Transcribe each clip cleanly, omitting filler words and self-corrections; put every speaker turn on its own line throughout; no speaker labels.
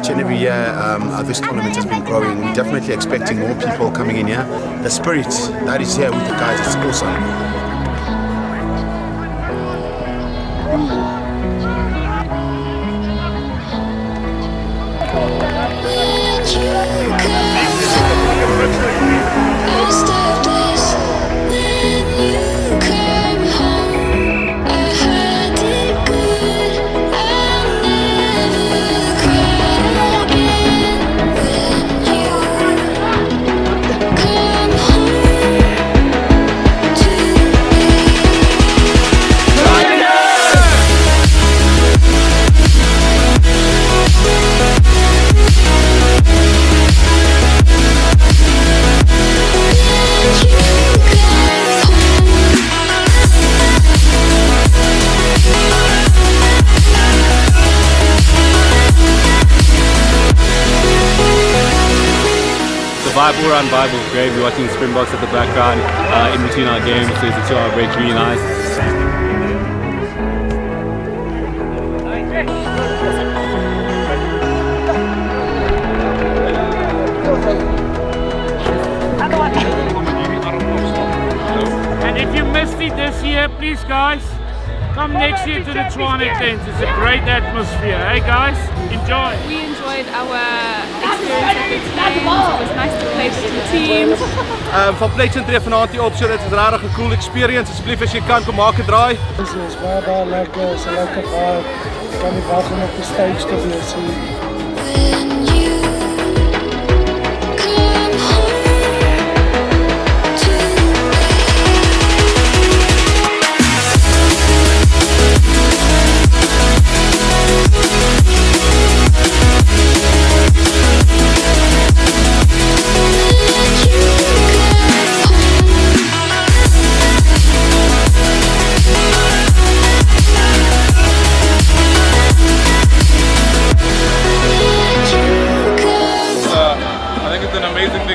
each and every year this tournament has been growing. We're definitely expecting more people coming in here. The spirit that is here with the guys is awesome.
Vibe all around vibe was great. We're watching the Springboks at the background in between our games, so it's a 2-hour break, really nice.
And if you missed it this year, please guys, come next year to the Tshwane 10s. It's a great atmosphere. Hey guys, enjoy.
We enjoyed our experience at the games. It was nice to play with the teams.
Van Pleitsen tree vanaand hier op, so dit is regtig 'n cool experience. Asseblief as jy kan, kom maak 'n draai.
Dit is baie lekker, so lekker vibe. Ek kan nie wag om op die stage te wees nie.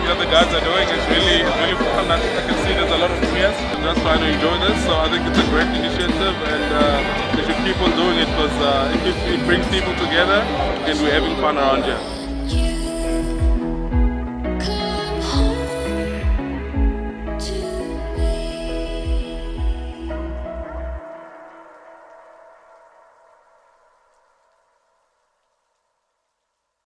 That the guys are doing is really fun. I think I can see there's a lot of peers just trying to enjoy this, so I think it's a great initiative, and they should keep on doing it because it brings people together and we're having fun around here.